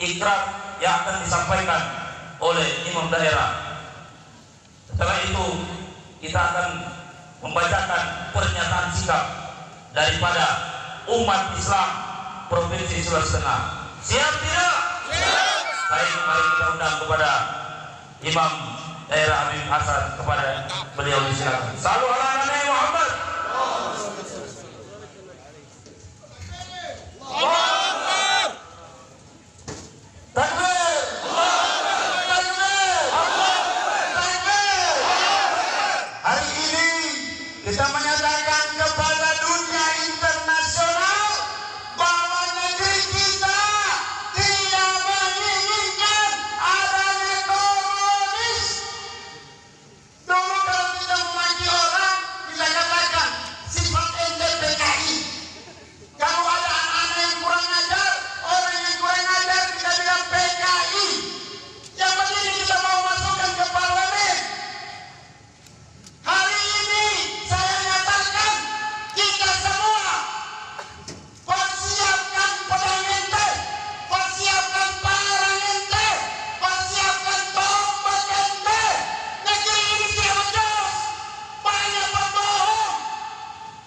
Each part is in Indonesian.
ikrar yang akan disampaikan oleh imam daerah. Setelah itu kita akan membacakan pernyataan sikap daripada umat Islam Provinsi Sulawesi Tengah. Siap tidak? Siap. Baik, mari kita undang kepada Imam Daerah Habib Hasan, kepada beliau disilakan. Salam ala Nabi Muhammad. Takbir. Hari ini kita menyatakan kepada dunia internasional bahwa negeri kita tidak menginginkan adanya komunis. Dulu kalau kita memaki orang, kita katakan sifat ente PKI. Kalau ada anak-anak yang kurang ajar, orang yang kurang ajar, kita bilang PKI. Yang penting kita mau masukkan ke parlemen. Hari ini saya nyatakan kita semua persiapkan pedang ente, persiapkan parang ente, persiapkan tombak ente. Negeri ini tidak becus, banyak pembohong.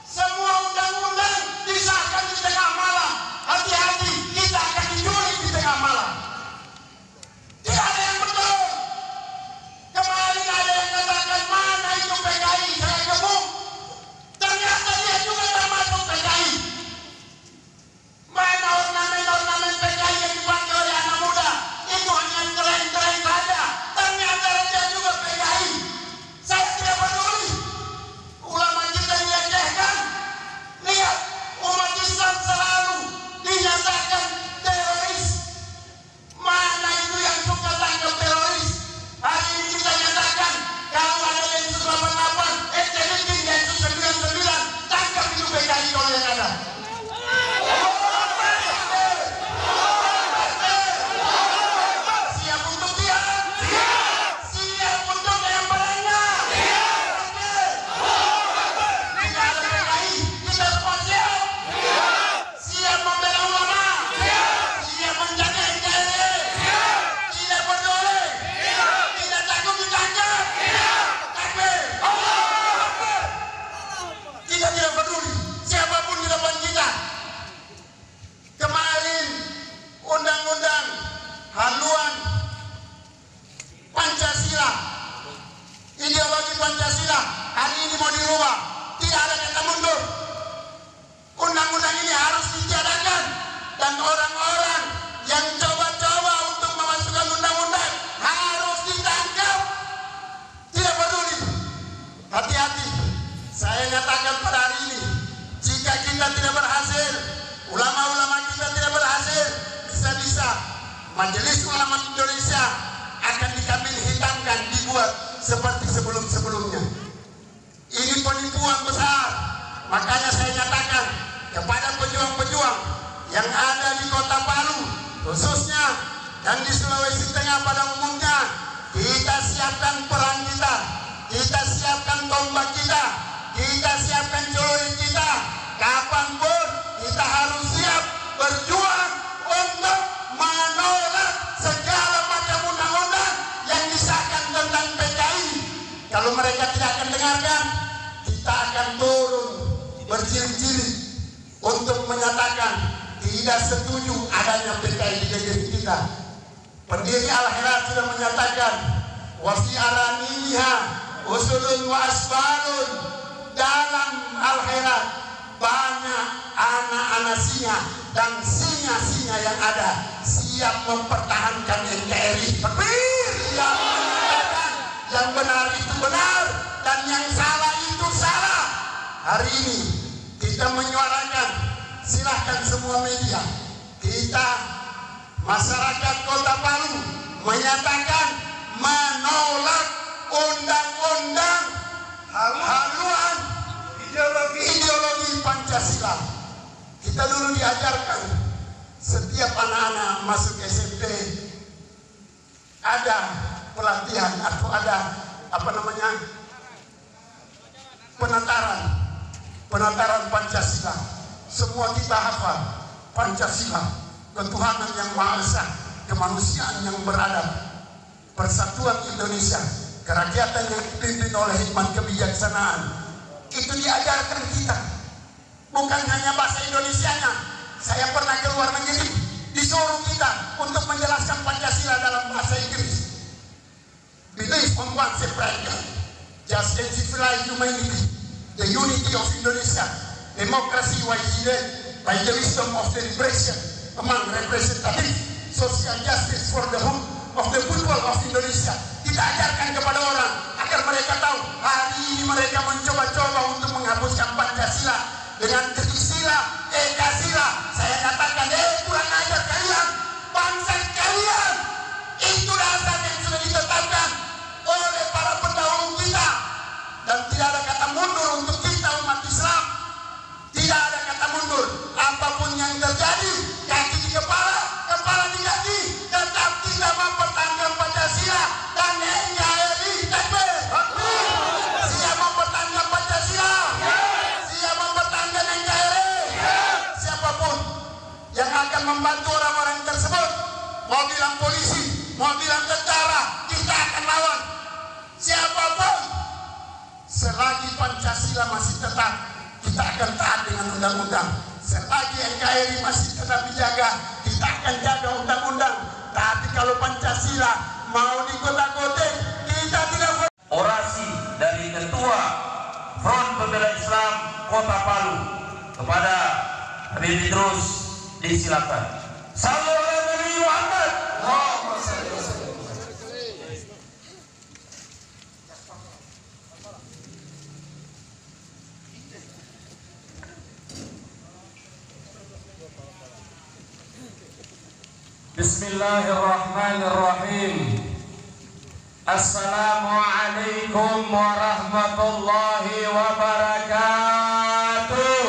Semua undang-undang disahkan di tengah malam. Hati-hati, kita akan diculik di tengah malam. Tidak ada yang betul. Kemarin ada yang katakan mana itu PKI, saya gebuk. Ternyata dia juga termasuk PKI. Mana ornamen-ornamen PKI yang dipakai oleh anak muda? Itu hanya keren-keren saja. Ternyata dia juga PKI. Saya tidak peduli. Ulama kita dilecehkan. Lihat, umat Islam selalu dinyatakan teroris. Mana itu yang suka tangkap teroris? Hari ini kita nyatakan kalau ada Densus 88, bikin Densus 99, tangkap itu PKI kalau yang ada. Siap untuk dia? Siap untuk yang beranya? Kita ada PKI, kita semua siap. Siap membela ulama. Siap menjaga NKRI. Tidak peduli. Tidak takut ditangkap. Takbir. Kita tidak peduli siapapun di depan kita. Kemarin undang-undang haluan Pancasila, ideologi Pancasila, hari ini mau dirubah. Tidak ada kata mundur. Undang-undang ini harus ditiadakan, dan orang-orang yang coba-coba untuk memasukkan undang-undang harus ditangkap. Tidak peduli. Hati-hati. Saya nyatakan pada hari ini, jika kita tidak berhasil, ulama-ulama kita tidak berhasil, bisa-bisa Majelis Ulama Indonesia akan dikambing hitamkan, dibuat seperti sebelum-sebelumnya. Ini penipuan besar. Makanya saya nyatakan kepada pejuang-pejuang yang ada di Kota Palu khususnya dan di Sulawesi Tengah pada umumnya, kita siapkan perang kita, kita siapkan tombak kita, kita siapkan celurit kita. Kapanpun kita harus siap berjuang untuk menolak segala macam undang-undang yang disahkan tentang PKI. Kalau mereka tidak akan dengarkan, kita akan turun berjilid-jilid untuk menyatakan tidak setuju adanya PKI di negeri kita. Pendiri Al-Herat sudah menyatakan wasi'araniha usulun wa asbalun. Dalam Al-Herat banyak anak-anak singa dan singa-singa yang ada siap mempertahankan NKRI. Takbir! Yang menyatakan yang benar itu benar dan yang salah itu salah. Hari ini kita menyuarakan, silahkan semua media, kita masyarakat Kota Palu menyatakan menolak undang-undang haluan ideologi Pancasila. Kita dulu diajarkan setiap anak-anak masuk SMP ada pelatihan atau ada penataran Pancasila. Semua kita hafal Pancasila, ketuhanan yang Maha Esa, kemanusiaan yang beradab, persatuan Indonesia, kerakyatan yang dipimpin oleh hikmat kebijaksanaan. Itu diajarkan kita. Bukan hanya bahasa Indonesianya. Saya pernah ke luar negeri, disuruh kita untuk menjelaskan Pancasila dalam bahasa Inggris. Believe on one separation, just and civilized humanity, the unity of Indonesia, democracy wise by the wisdom of deliberation among representative, social justice for the whole of the people of Indonesia. Kita ajarkan kepada orang agar mereka tahu hari ini mereka mencoba-coba untuk menghapuskan Pancasila dengan Trisila, Ekasila. Saya katakan, kurang ajar kalian, bangsa kalian. Itu dasar yang sudah ditetapkan oleh para pendahulu kita, dan tidak ada kata mundur untuk kita umat Islam. Tidak ada kata mundur. Apapun yang terjadi, kaki di kepala, kepala di kaki, tetap kita mempertahankan Pancasila dan NKRI. Siap mempertahankan Pancasila, siap mempertahankan NKRI. Siapapun yang akan membantu orang-orang tersebut, mau bilang polisi, mau bilang tentara, kita akan lawan. Siapapun, selagi Pancasila masih tetap, kita akan taat dengan undang-undang. Selagi NKRI masih tetap dijaga, kita akan jaga undang-undang. Tapi kalau Pancasila mau digoda-godek, kita tidak. Orasi dari Ketua Front Pembela Islam Kota Palu kepada Habib Idrus disilakan. Sallu ala Nabi Muhammad. Bismillahirrahmanirrahim. Assalamualaikum warahmatullahi wabarakatuh.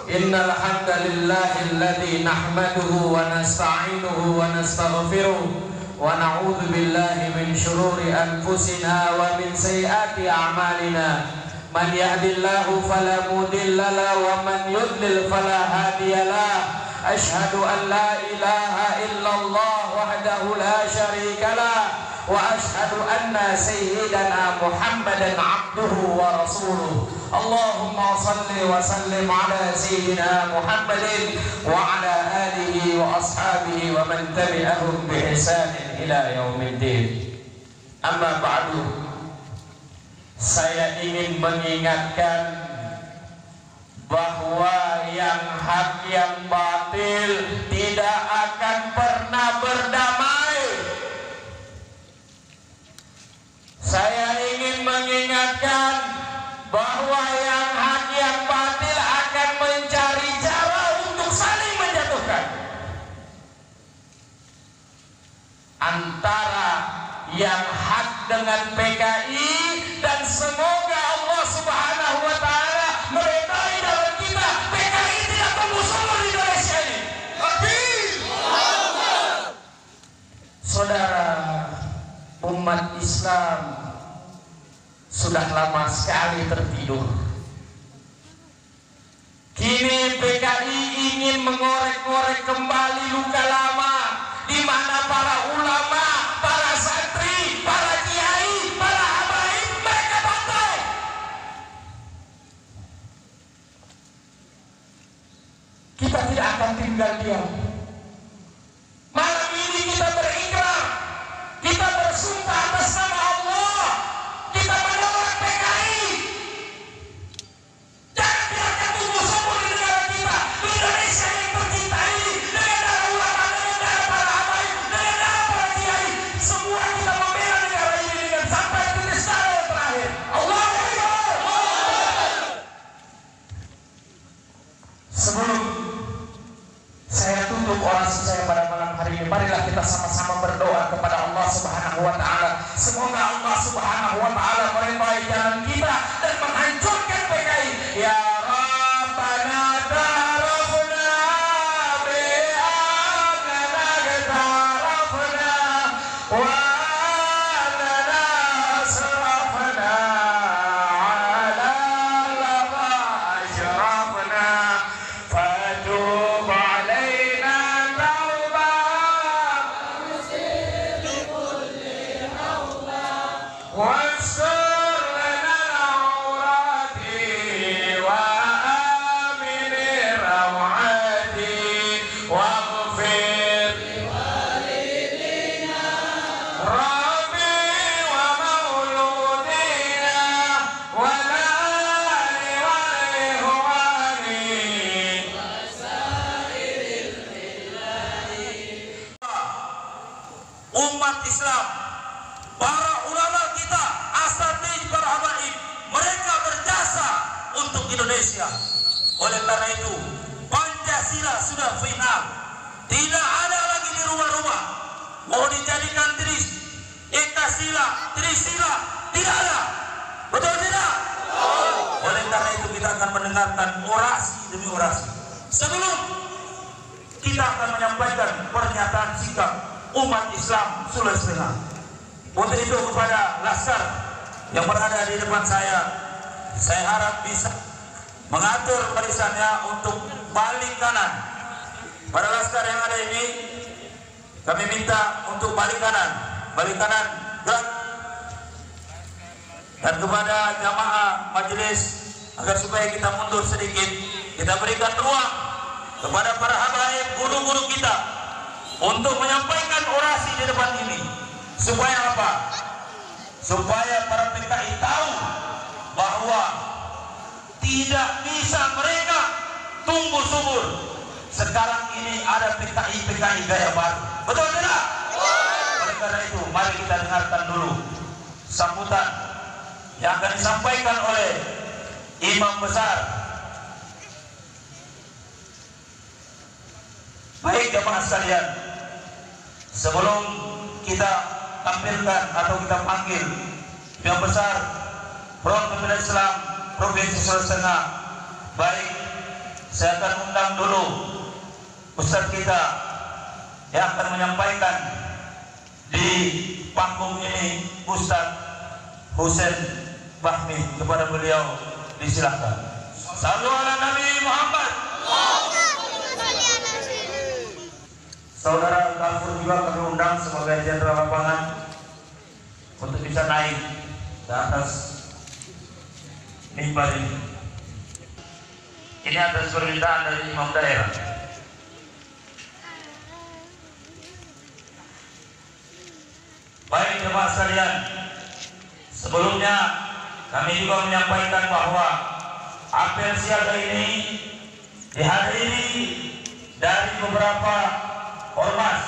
Innal hamdalillahilladzi nahmaduhu wa nasta'inuhu wa nastaghfiruh wa na'udzu billahi min shururi anfusina wa min sayyiati a'malina. Man yahdihillahu fala mudilla lahu wa man yudlil fala hadiyalah. Asyhadu an la ilaha illallah wahdahu la syarika lah wa asyhadu anna sayyidana Muhammadan abduhu wa rasuluh. Allahumma salli wa sallim ala sayyidina Muhammadin wa ala alihi wa ashabihi wa man tabi'ahum bi ihsanin ila yaumiddin. Amma ba'du, saya ingin mengingatkan bahwa yang hak yang batil tidak akan pernah berdamai. Saya ingin mengingatkan bahwa yang hak yang batil akan mencari cara untuk saling menjatuhkan. Antara yang hak dengan PKI, dan semoga Allah Subhanahu wa Ta'ala meridai dalam kita PKI tidak tumbuh subur di Indonesia ini. Saudara, umat Islam sudah lama sekali tertidur. Kini PKI ingin mengorek-ngorek kembali luka lama, di mana para ulama, para santri, para kiai, para habaib mereka bantai. Kita tidak akan tinggal diam. Malam ini kita berikrar, kita bersumpah atas nama Allah, kita menolak PKI. Jangan biarkan tumbuh subur di negara kita, di Indonesia yang tercinta ini, dengan darah ulama, dengan darah para habaib, dengan darah para kiai. Semua kita membela negara ini dengan sampai titik darah yang terakhir. Allahu Akbar. Sebelum saya tutup orasi saya pada malam hari ini, marilah kita sama-sama berdoa kepada Allah Subhanahu wa Ta'ala. Semoga Allah Subhanahu wa Ta'ala meridai jalan kita dan menghancurkan PKI. Ya Rabbana tarafna bi'annana tarafna wa annana asrafna ala lama ashrafna fatub Islam. Para ulama kita, asatidz, para habaib, mereka berjasa untuk Indonesia. Oleh karena itu, Pancasila sudah final. Tidak ada lagi di rumah-rumah. Mau dijadikan Ekasila, Trisila, tidak ada. Betul tidak? Oleh karena itu kita akan mendengarkan orasi demi orasi. Sebelum kita akan menyampaikan pernyataan sikap umat Islam Sulawesi Tengah. Untuk itu kepada laskar yang berada di depan saya harap bisa mengatur barisannya untuk balik kanan. Pada laskar yang ada ini kami minta untuk balik kanan gerak. Dan kepada jamaah majelis agar supaya kita mundur sedikit, kita berikan ruang kepada para habaib, guru-guru kita untuk menyampaikan orasi di depan ini. Supaya apa? Supaya para PKI tahu bahwa tidak bisa mereka tumbuh subur. Sekarang ini ada PKI gaya baru. Betul tidak? Oleh karena itu, mari kita dengarkan dulu sambutan yang akan disampaikan oleh Imam Besar. Baik jemaah sekalian, sebelum kita tampilkan atau kita panggil Imam Besar Front Pembela Islam Provinsi Sulawesi Tengah, baik saya akan undang dulu Ustadz kita yang akan menyampaikan di panggung ini, Ustadz Husein Fahmi. Kepada beliau disilakan. Sallu ala Nabi Muhammad. Saudara Kafur juga kami undang sebagai jenderal lapangan untuk bisa naik ke atas mimbar ini. Ini atas permintaan dari imam daerah. Baik jemaah sekalian, sebelumnya kami juga menyampaikan bahwa apel siaga ini dihadiri dari beberapa ormas,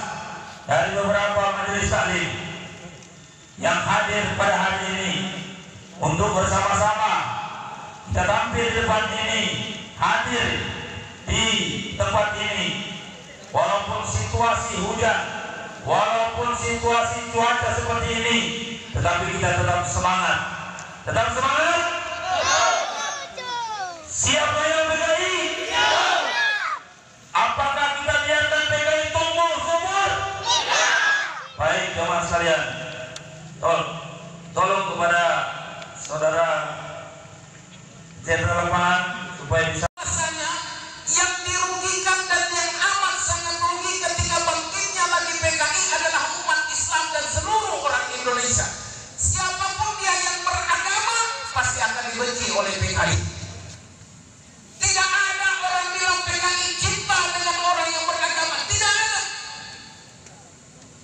dari beberapa majelis taklim yang hadir pada hari ini untuk bersama-sama kita tampil di depan ini, hadir di tempat ini. Walaupun situasi hujan, walaupun situasi cuaca seperti ini, tetapi kita tetap semangat. Tetap semangat. Siapa yang PKI? Apakah kita biarkan PKI tumbuh subur? Baik jemaah sekalian, tolong kepada saudara jenderal lapangan supaya bisa. Yang dirugikan dan yang amat sangat rugi ketika bangkitnya lagi PKI adalah umat Islam dan seluruh orang Indonesia. Siapapun dia yang beragama pasti akan dibenci oleh PKI. Tidak ada orang bilang PKI cinta dengan orang yang beragama. Tidak ada.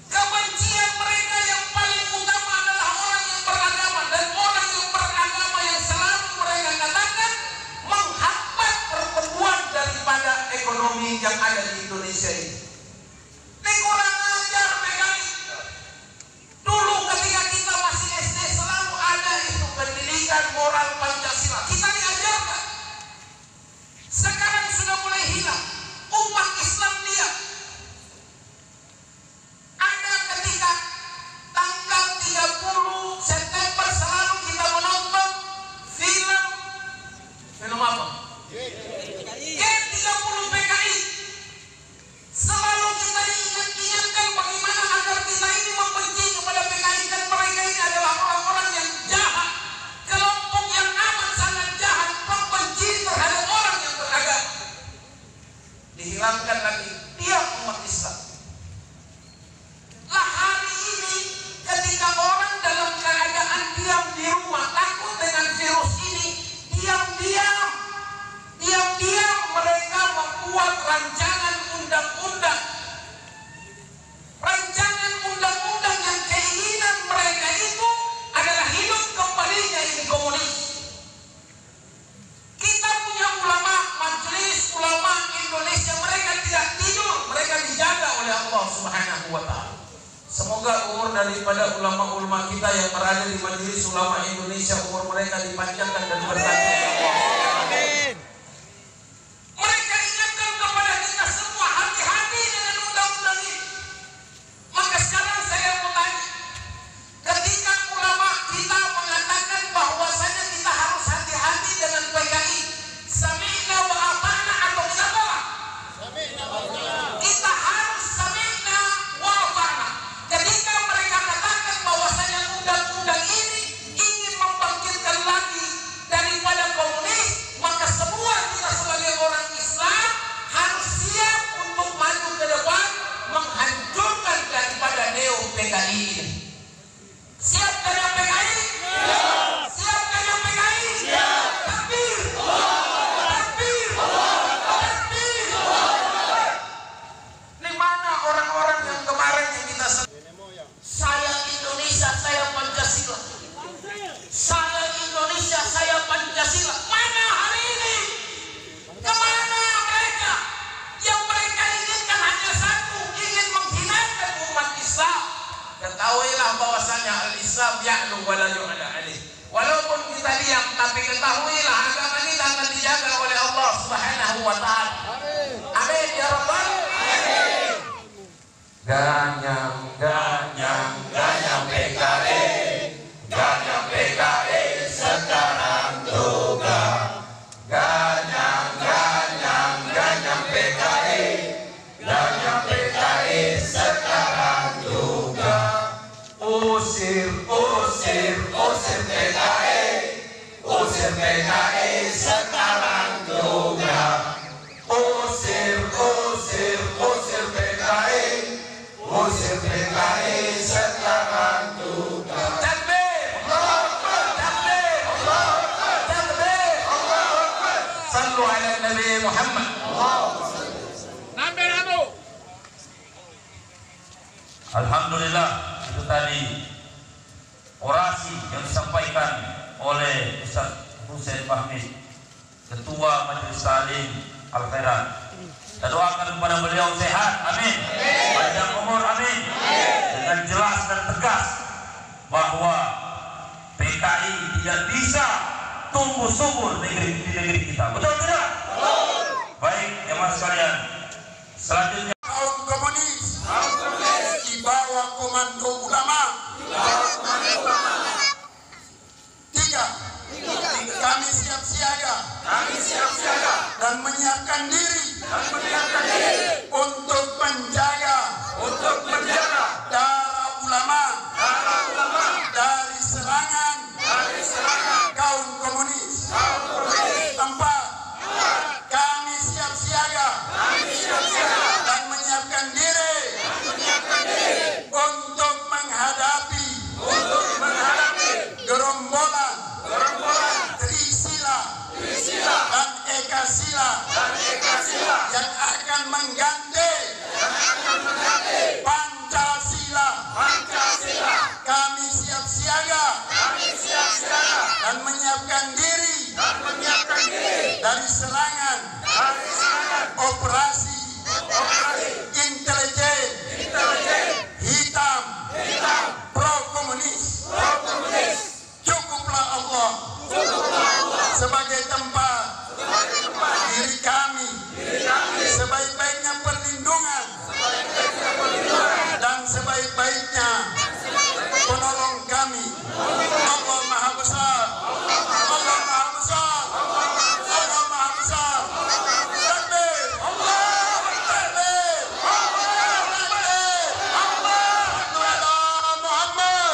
Kebencian mereka yang paling utama adalah orang yang beragama, dan orang yang beragama yang selalu mereka katakan menghambat pertumbuhan daripada ekonomi yang ada di Indonesia ini. Ini kurang ajar PKI. Dulu ketika kita masih SD selalu ada itu pendidikan moral Pancasila. Kita diajarkan. Sekarang sudah mulai hilang. Umat Islam dia ada ketika tanggal 30 September selalu kita menonton film apa? G30 PKI. Selalu kita ingatkan bagaimana agar kita ini membenci kepada PKI, dan mereka ini adalah orang-orang yang jahat, kelompok yang amat sangat jahat, membenci terhadap orang yang beragama. Dihilangkan lagi dia umat Islam. Lah hari ini ketika orang dalam keadaan diam di rumah takut dengan virus ini, diam-diam mereka membuat rancangan undang-undang yang keinginan mereka itu adalah hidup kembalinya ini komunis. Kita punya ulama, majelis ulama Indonesia, mereka tidak Semoga umur daripada ulama-ulama kita yang berada di Majelis Ulama Indonesia, umur mereka dipanjangkan dan berkati Allah. Amin. Mereka ingatkan kepada kita semua, hati-hati dengan undang-undang ini. Maka sekarang saya mau tanya, ketika ulama kita mengatakan bahwasanya kita harus hati-hati dengan PKI, sami'na wa ata'na atau kita tolak? Kita harus sami'na wa ata'na. Ketika mereka katakan bahwasanya undang-undang ini ingin membangkitkan lagi daripada komunis, maka semua kita sebagai orang Islam harus siap untuk maju ke depan menghancurkan daripada neo PKI ini. Siap dengan PKI? Siap dengan PKI? Takbir! Takbir! Takbir! Di mana orang-orang yang kemarin yang kita saya Indonesia, saya Pancasila. Saya Indonesia, saya Pancasila. Mana hari ini? Kemana mereka? Yang mereka inginkan hanya satu, ingin menghinakan umat Islam. Ketahuilah bahwasanya al-Islam ya'lu wa la yu'la alaih. Walaupun kita diam, tapi ketahuilah agama kita akan dijaga oleh Allah Subhanahu wa taala. Amin ya rabbal alamin. Ganyang, ganyang, ganyang PKI, ganyang PKI sekarang juga. Ganyang, ganyang, ganyang PKI, ganyang PKI sekarang juga. Usir, usir, usir PKI, usir PKI sekarang juga. Usir, usir, usir PKI, usir PKI sekarang juga. Takbir! Takbir! Takbir! Sallu ala Nabi Muhammad. Alhamdulillah, itu tadi orasi yang disampaikan oleh Ustaz Husain Fahmi, Ketua Majelis Ta'lim Al-Khairat. Kita doakan kepada beliau sehat, amin. Panjang umur, amin. Dengan jelas dan tegas bahwa PKI tidak bisa tumbuh subur di negeri kita. Betul tidak? Baik, jemaah sekalian. Selanjutnya Kaum komunis di bawah komando ulama. Tiga, kami siap siaga dan menyiapkan diri untuk menjaga darah ulama dari serangan kaum komunis. Empat, kami siap siaga dan menyiapkan diri untuk menghadapi gerombolan Trisila dan Ekasila yang akan mengganti Pancasila. Kami siap siaga dan menyiapkan diri dari serangan operasi intelijen hitam pro komunis. Cukuplah Allah sebagai tempat diri kami sebaik-baiknya perlindungan dan sebaik-baiknya penolong kami. Allah Maha Besar. Allah Maha Besar. Allah Maha Besar. Takbir. Takbir. Takbir. Allah Muhammad.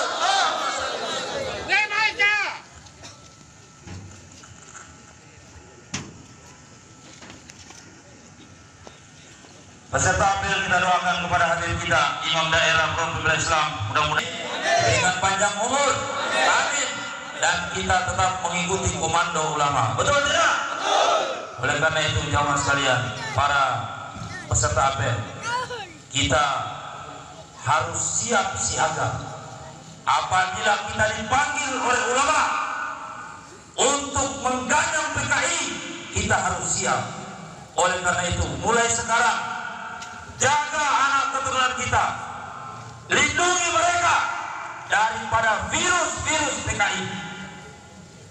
peserta apel kita doakan kepada hadirin kita, Imam Daerah Provinsi Islam, mudah-mudahan dengan panjang umur, amin, dan kita tetap mengikuti komando ulama. Betul tidak? Oleh karena itu jamaah sekalian, para peserta apel, kita harus siap siaga apabila kita dipanggil oleh ulama untuk mengganyang PKI. Kita harus siap. Oleh karena itu, mulai sekarang jaga anak keturunan kita lindungi mereka daripada virus-virus PKI.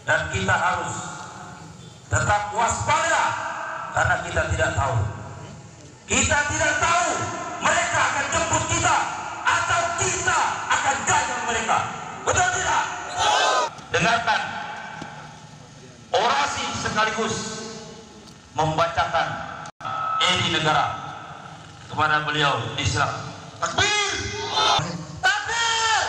Dan kita harus tetap waspada karena kita tidak tahu. Kita tidak tahu mereka akan jemput kita atau kita akan gajah mereka. Betul tidak? Dengarkan orasi sekaligus membacakan eri negara kepada beliau. Disilakan. Takbir! Takbir!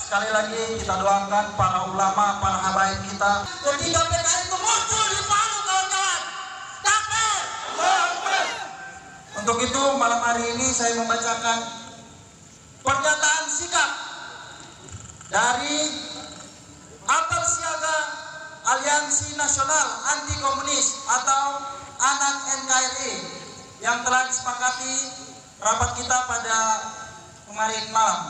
Sekali lagi kita doakan para ulama, para habaib kita. Ketika PKI itu muncul di Palu, kawan-kawan. Takbir! Untuk itu malam hari ini saya membacakan pernyataan sikap dari Apel Siaga Aliansi Nasional Anti Komunis atau ANAK NKRI yang telah disepakati rapat kita pada kemarin malam.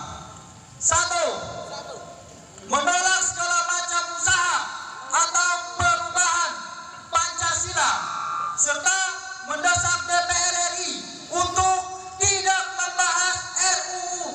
1. Menolak segala macam usaha atau perubahan Pancasila serta mendesak DPR RI untuk tidak membahas RUU